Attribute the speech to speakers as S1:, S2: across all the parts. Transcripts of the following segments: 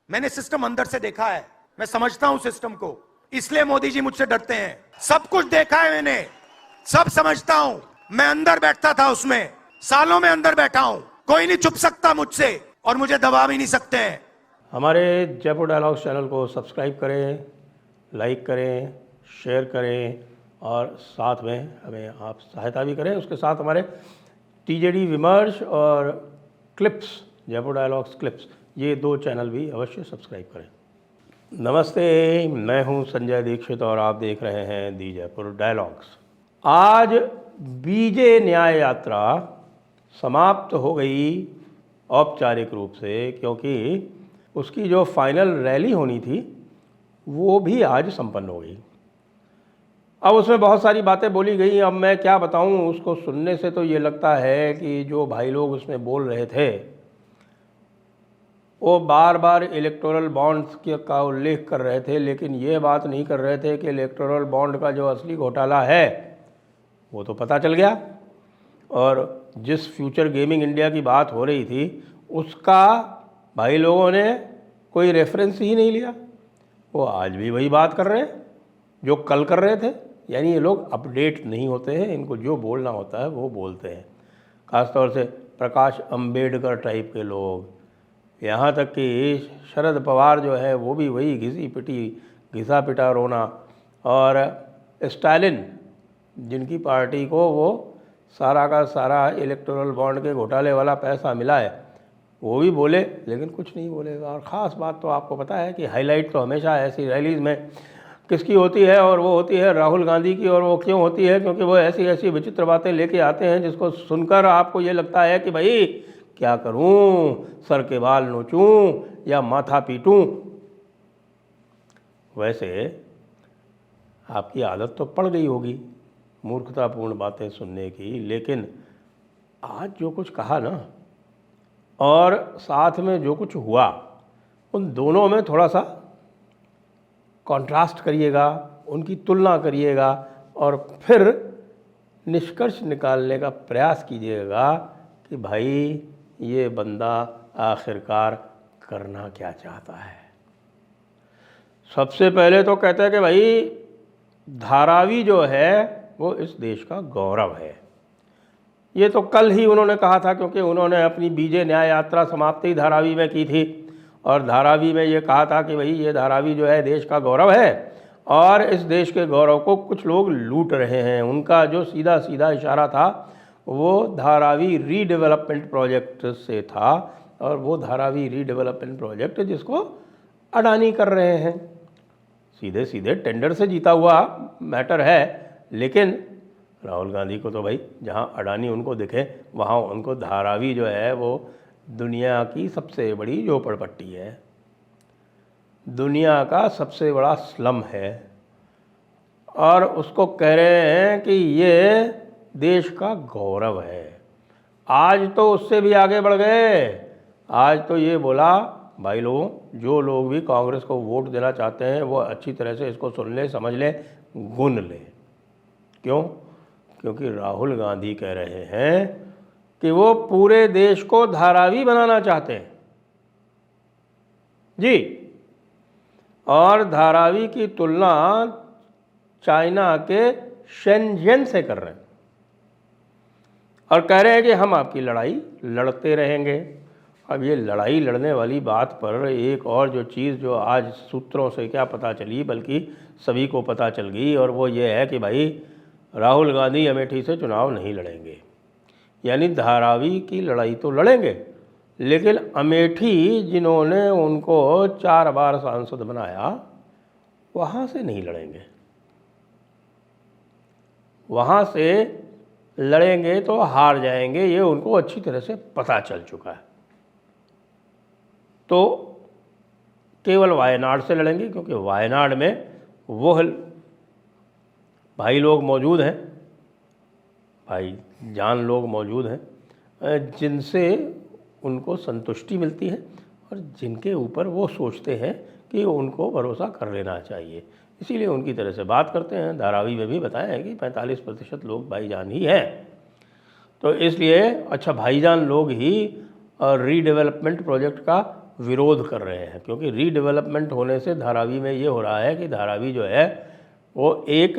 S1: मैंने सिस्टम अंदर से देखा है, मैं समझता हूं सिस्टम को, इसलिए मोदी जी मुझसे डरते हैं। सब कुछ देखा है मैंने, सब समझता हूं। मैं अंदर बैठता था उसमें, सालों में अंदर बैठा हूं, कोई नहीं छुप सकता मुझसे और मुझे दबा भी नहीं सकते हैं।
S2: हमारे जयपुर डायलॉग्स चैनल को सब्सक्राइब करें, लाइक करें, शेयर करें और साथ में हमें आप सहायता भी करें। उसके साथ हमारे टीजेडी विमर्श और क्लिप्स, जयपुर डायलॉग्स क्लिप्स, ये 2 चैनल भी अवश्य सब्सक्राइब करें। नमस्ते, मैं हूं संजय दीक्षित और आप देख रहे हैं दी जयपुर डायलॉग्स। आज बीजे न्याय यात्रा समाप्त हो गई औपचारिक रूप से, क्योंकि उसकी जो फाइनल रैली होनी थी वो भी आज संपन्न हो गई। अब उसमें बहुत सारी बातें बोली गई, अब मैं क्या बताऊं। उसको सुनने से तो ये लगता है कि जो भाई लोग उसमें बोल रहे थे वो बार बार इलेक्टोरल बॉन्ड्स का उल्लेख कर रहे थे, लेकिन ये बात नहीं कर रहे थे कि इलेक्टोरल बॉन्ड का जो असली घोटाला है वो तो पता चल गया। और जिस फ्यूचर गेमिंग इंडिया की बात हो रही थी उसका भाई लोगों ने कोई रेफरेंस ही नहीं लिया। वो आज भी वही बात कर रहे हैं जो कल कर रहे थे। यानी ये लोग अपडेट नहीं होते हैं, इनको जो बोलना होता है वो बोलते हैं। ख़ासतौर से प्रकाश अंबेडकर टाइप के लोग, यहाँ तक कि शरद पवार जो है वो भी वही घिसा पिटा रोना। और स्टालिन, जिनकी पार्टी को वो सारा का सारा इलेक्टोरल बॉन्ड के घोटाले वाला पैसा मिला है, वो भी बोले लेकिन कुछ नहीं बोले। और ख़ास बात तो आपको पता है कि हाईलाइट तो हमेशा ऐसी रैलीज़ में किसकी होती है, और वो होती है राहुल गांधी की। और वो क्यों होती है? क्योंकि वो ऐसी ऐसी विचित्र बातें लेके आते हैं जिसको सुनकर आपको ये लगता है कि भाई क्या करूं, सर के बाल नोचूं या माथा पीटूं। वैसे आपकी आदत तो पड़ गई होगी मूर्खतापूर्ण बातें सुनने की, लेकिन आज जो कुछ कहा ना और साथ में जो कुछ हुआ, उन दोनों में थोड़ा सा कंट्रास्ट करिएगा, उनकी तुलना करिएगा और फिर निष्कर्ष निकालने का प्रयास कीजिएगा कि भाई ये बंदा आखिरकार करना क्या चाहता है। सबसे पहले तो कहते हैं कि भाई धारावी जो है वो इस देश का गौरव है। ये तो कल ही उन्होंने कहा था, क्योंकि उन्होंने अपनी बीजे न्याय यात्रा समाप्ति धारावी में की थी और धारावी में ये कहा था कि भाई ये धारावी जो है देश का गौरव है और इस देश के गौरव को कुछ लोग लूट रहे हैं। उनका जो सीधा सीधा इशारा था वो धारावी रीडेवलपमेंट प्रोजेक्ट से था, और वो धारावी रीडेवलपमेंट प्रोजेक्ट जिसको अडानी कर रहे हैं। सीधे सीधे टेंडर से जीता हुआ मैटर है, लेकिन राहुल गांधी को तो भाई जहाँ अडानी उनको दिखे वहाँ उनको धारावी जो है वो दुनिया की सबसे बड़ी झोपड़पट्टी है, दुनिया का सबसे बड़ा स्लम है, और उसको कह रहे हैं कि ये देश का गौरव है। आज तो उससे भी आगे बढ़ गए। आज तो ये बोला, भाई लोगों, जो लोग भी कांग्रेस को वोट देना चाहते हैं वो अच्छी तरह से इसको सुन ले, समझ ले, गुन ले। क्यों? क्योंकि राहुल गांधी कह रहे हैं कि वो पूरे देश को धारावी बनाना चाहते हैं जी। और धारावी की तुलना चाइना के शेनज़ेन से कर रहे हैं और कह रहे हैं कि हम आपकी लड़ाई लड़ते रहेंगे। अब ये लड़ाई लड़ने वाली बात पर एक और जो चीज़ जो आज सूत्रों से क्या पता चली, बल्कि सभी को पता चल गई, और वो ये है कि भाई राहुल गांधी अमेठी से चुनाव नहीं लड़ेंगे। यानी धारावी की लड़ाई तो लड़ेंगे, लेकिन अमेठी जिन्होंने उनको 4 बार सांसद बनाया वहाँ से नहीं लड़ेंगे। वहाँ से लड़ेंगे तो हार जाएंगे, ये उनको अच्छी तरह से पता चल चुका है। तो केवल वायनाड से लड़ेंगे, क्योंकि वायनाड में वो भाई लोग मौजूद हैं, भाई जान लोग मौजूद हैं जिनसे उनको संतुष्टि मिलती है और जिनके ऊपर वो सोचते हैं कि उनको भरोसा कर लेना चाहिए, इसीलिए उनकी तरह से बात करते हैं। धारावी में भी बताया है कि 45% लोग भाईजान ही हैं। तो इसलिए अच्छा भाईजान लोग ही रीडेवलपमेंट प्रोजेक्ट का विरोध कर रहे हैं, क्योंकि रीडेवलपमेंट होने से धारावी में ये हो रहा है कि धारावी जो है वो एक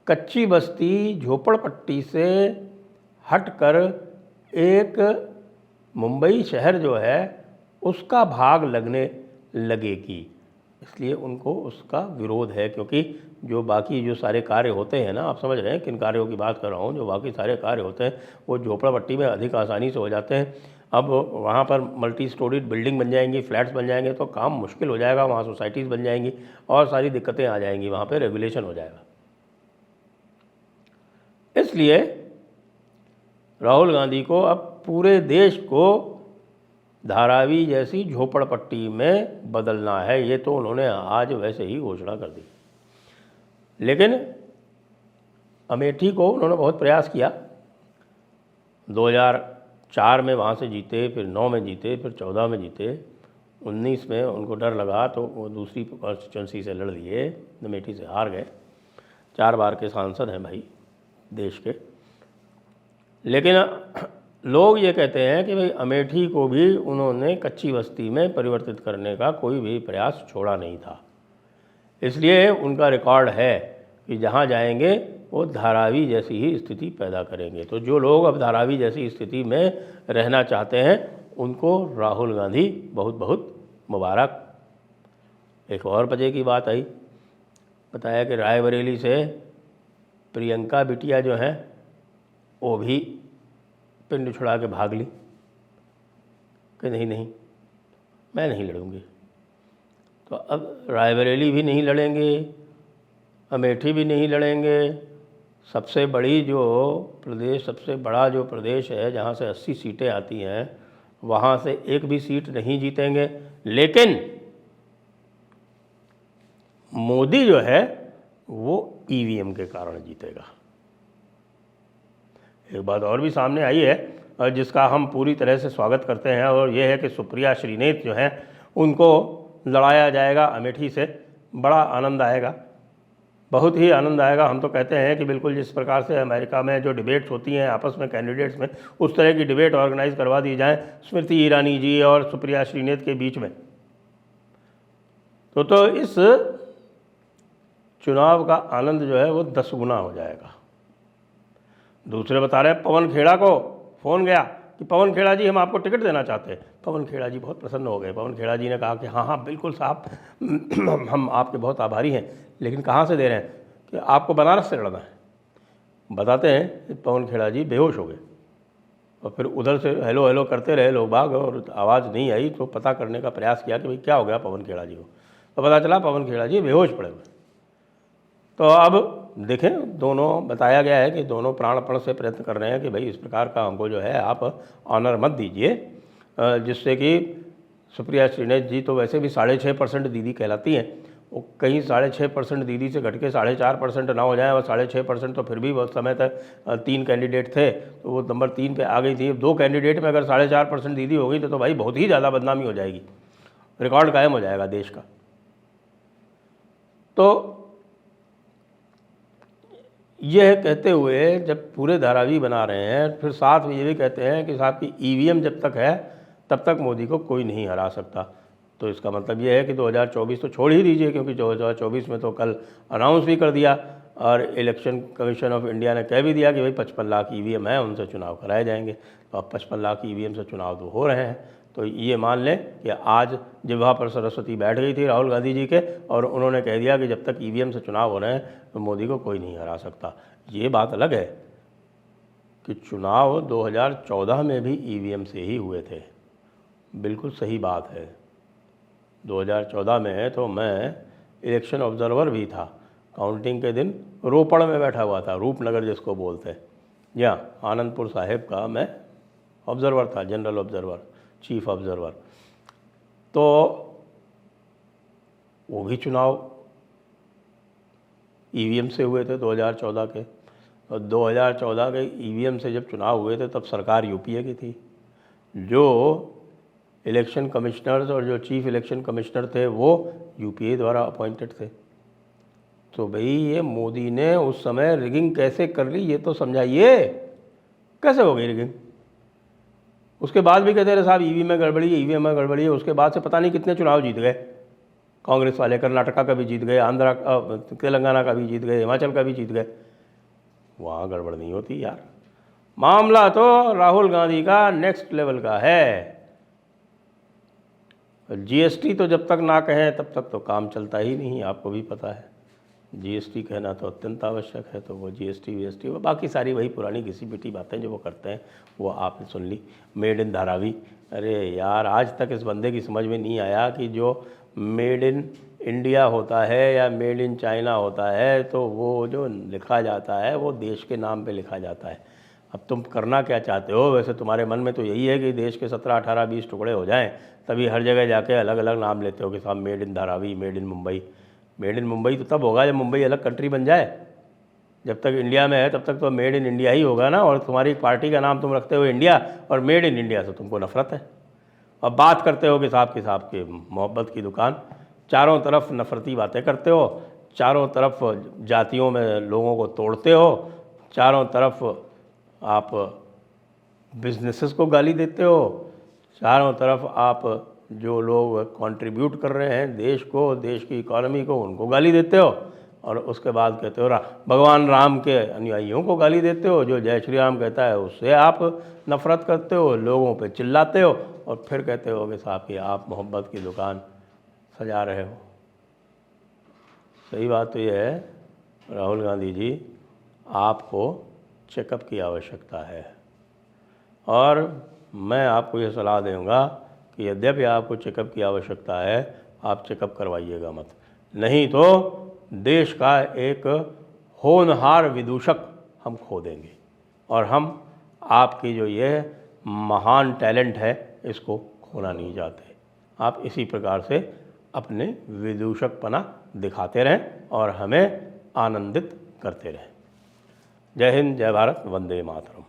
S2: कच्ची बस्ती झोपड़पट्टी से हटकर एक मुंबई शहर जो है उसका भाग लगने लगेगी, इसलिए उनको उसका विरोध है। क्योंकि जो बाकी जो सारे कार्य होते हैं ना, आप समझ रहे हैं किन कार्यों की बात कर रहा हूँ, जो बाकी सारे कार्य होते हैं वो झोपड़पट्टी में अधिक आसानी से हो जाते हैं। अब वहाँ पर मल्टी स्टोरीड बिल्डिंग बन जाएंगी, फ्लैट्स बन जाएंगे, तो काम मुश्किल हो जाएगा, वहाँ सोसाइटीज़ बन जाएंगी और सारी दिक्कतें आ जाएंगी, वहाँ पर रेगुलेशन हो जाएगा। इसलिए राहुल गांधी को अब पूरे देश को धारावी जैसी झोपड़पट्टी में बदलना है, ये तो उन्होंने आज वैसे ही घोषणा कर दी। लेकिन अमेठी को उन्होंने बहुत प्रयास किया, 2004 में वहाँ से जीते, फिर 9 में जीते, फिर 14 में जीते, 19 में उनको डर लगा तो वो दूसरी कॉन्स्टिट्यूंसी से लड़ लिए, अमेठी से हार गए। 4 बार के सांसद हैं भाई देश के। लेकिन लोग ये कहते हैं कि भाई अमेठी को भी उन्होंने कच्ची बस्ती में परिवर्तित करने का कोई भी प्रयास छोड़ा नहीं था, इसलिए उनका रिकॉर्ड है कि जहाँ जाएंगे वो धारावी जैसी ही स्थिति पैदा करेंगे। तो जो लोग अब धारावी जैसी स्थिति में रहना चाहते हैं उनको राहुल गांधी बहुत बहुत मुबारक। एक और वजह की बात आई, बताया कि रायबरेली से प्रियंका बिटिया जो हैं वो भी पिंड छुड़ा के भाग ली कि नहीं मैं नहीं लड़ूंगी। तो अब रायबरेली भी नहीं लड़ेंगे, अमेठी भी नहीं लड़ेंगे, सबसे बड़ी जो प्रदेश, सबसे बड़ा जो प्रदेश है जहाँ से 80 सीटें आती हैं वहाँ से एक भी सीट नहीं जीतेंगे। लेकिन मोदी जो है वो ईवीएम के कारण जीतेगा। एक बात और भी सामने आई है और जिसका हम पूरी तरह से स्वागत करते हैं, और ये है कि सुप्रिया श्रीनेत जो हैं उनको लड़ाया जाएगा अमेठी से। बड़ा आनंद आएगा, बहुत ही आनंद आएगा। हम तो कहते हैं कि बिल्कुल जिस प्रकार से अमेरिका में जो डिबेट्स होती हैं आपस में कैंडिडेट्स में, उस तरह की डिबेट ऑर्गेनाइज करवा दी जाए स्मृति ईरानी जी और सुप्रिया श्रीनेत के बीच में, तो इस चुनाव का आनंद जो है वो 10 गुना हो जाएगा। दूसरे बता रहे हैं पवन खेड़ा को फ़ोन गया कि पवन खेड़ा जी हम आपको टिकट देना चाहते हैं। पवन खेड़ा जी बहुत प्रसन्न हो गए। पवन खेड़ा जी ने कहा कि हाँ बिल्कुल साहब, हम आपके बहुत आभारी हैं, लेकिन कहाँ से दे रहे हैं? कि आपको बनारस से लड़ना है। बताते हैं कि पवन खेड़ा जी बेहोश हो गए और फिर उधर से हेलो हेलो करते रहे लोग बाग, और आवाज़ नहीं आई। तो पता करने का प्रयास किया कि भाई क्या हो गया पवन खेड़ा जी को, तो पता चला पवन खेड़ा जी बेहोश पड़े हुए। तो अब देखें, दोनों बताया गया है कि दोनों प्राणपण से प्रयत्न कर रहे हैं कि भाई इस प्रकार का हमको जो है आप ऑनर मत दीजिए, जिससे कि सुप्रिया श्रीनेत जी तो वैसे भी 6.5% दीदी कहलाती हैं, वो कहीं 6.5% दीदी से घट के 4.5% ना हो जाए। और 6.5% तो फिर भी बहुत समय तक 3 कैंडिडेट थे तो वो नंबर 3 पे आ गई थी। 2 कैंडिडेट में अगर 4.5% दीदी हो गई तो भाई बहुत ही ज़्यादा बदनामी हो जाएगी, रिकॉर्ड कायम हो जाएगा देश का। तो यह कहते हुए जब पूरे धारावी बना रहे हैं, फिर साथ में ये भी कहते हैं कि साहब की ईवीएम जब तक है तब तक मोदी को कोई नहीं हरा सकता। तो इसका मतलब ये है कि 2024 तो छोड़ ही दीजिए, क्योंकि 2024 में तो कल अनाउंस भी कर दिया और इलेक्शन कमीशन ऑफ इंडिया ने कह भी दिया कि भाई 55 लाख ईवीएम है, उनसे चुनाव कराए जाएंगे। तो अब 55 लाख ईवीएम से चुनाव तो हो रहे हैं। तो ये मान लें कि आज जिह्वा पर सरस्वती बैठ गई थी राहुल गांधी जी के, और उन्होंने कह दिया कि जब तक ईवीएम से चुनाव हो रहे हैं तो मोदी को कोई नहीं हरा सकता। ये बात अलग है कि चुनाव 2014 में भी ईवीएम से ही हुए थे, बिल्कुल सही बात है। 2014 में तो मैं इलेक्शन ऑब्जर्वर भी था, काउंटिंग के दिन रोपड़ में बैठा हुआ था, रूपनगर जिसको बोलते हैं, यहाँ आनंदपुर साहिब का मैं ऑब्जर्वर था, जनरल ऑब्जर्वर, चीफ ऑब्जर्वर। तो वो भी चुनाव ईवीएम से हुए थे 2014 के, और 2014 के ईवीएम से जब चुनाव हुए थे तब सरकार यूपीए की थी। जो इलेक्शन कमिश्नर्स और जो चीफ इलेक्शन कमिश्नर थे वो यूपीए द्वारा अपॉइंटेड थे। तो भाई ये मोदी ने उस समय रिगिंग कैसे कर ली ये तो समझाइए, कैसे हो गई रिगिंग? उसके बाद भी कहते रहे साहब ईवीएम में गड़बड़ी है, ईवीएम में गड़बड़ी है। उसके बाद से पता नहीं कितने चुनाव जीत गए कांग्रेस वाले। कर्नाटका का भी जीत गए, आंध्रा तेलंगाना का भी जीत गए, हिमाचल का भी जीत गए। वहाँ गड़बड़ नहीं होती यार। मामला तो राहुल गांधी का नेक्स्ट लेवल का है। जीएसटी तो जब तक ना कहें तब तक तो काम चलता ही नहीं, आपको भी पता है। जीएसटी कहना तो अत्यंत आवश्यक है, तो वो जीएसटी वो बाकी सारी वही पुरानी घिसी पिटी बातें जो वो करते हैं वो आपने सुन ली। मेड इन धारावी, अरे यार आज तक इस बंदे की समझ में नहीं आया कि जो मेड इन इंडिया होता है या मेड इन चाइना होता है तो वो जो लिखा जाता है वो देश के नाम पे लिखा जाता है। अब तुम करना क्या चाहते हो? वैसे तुम्हारे मन में तो यही है कि देश के 17, 18, 20 टुकड़े हो जाएं, तभी हर जगह जाके अलग अलग नाम लेते हो कि साहब made in Dharavi, made in Mumbai. Made in Mumbai तो तब होगा जब मुंबई अलग कंट्री बन जाए। जब तक इंडिया में है तब तक तो मेड इन इंडिया ही होगा ना। और तुम्हारी पार्टी का नाम तुम रखते हो इंडिया, और मेड इन इंडिया से तुमको नफरत है। अब बात करते हो कि साहब की मोहब्बत की दुकान, चारों तरफ नफरती बातें करते हो, चारों तरफ जातियों में लोगों को तोड़ते हो, चारों तरफ आप बिजनेसेस को गाली देते हो, चारों तरफ आप जो लोग कंट्रीब्यूट कर रहे हैं देश को, देश की इकॉनमी को, उनको गाली देते हो। और उसके बाद कहते हो भगवान राम के अनुयायियों को गाली देते हो। जो जय श्री राम कहता है उससे आप नफरत करते हो, लोगों पे चिल्लाते हो, और फिर कहते हो कि साहब कि आप मोहब्बत की दुकान सजा रहे हो। सही बात तो यह है राहुल गांधी जी, आपको चेकअप की आवश्यकता है। और मैं आपको ये सलाह दूंगा कि यद्यपि आपको चेकअप की आवश्यकता है, आप चेकअप करवाइएगा मत, नहीं तो देश का एक होनहार विदूषक हम खो देंगे। और हम आपकी जो ये महान टैलेंट है इसको खोना नहीं चाहते। आप इसी प्रकार से अपने विदूषकपना दिखाते रहें और हमें आनंदित करते रहें। जय हिंद, जय भारत, वंदे मातरम।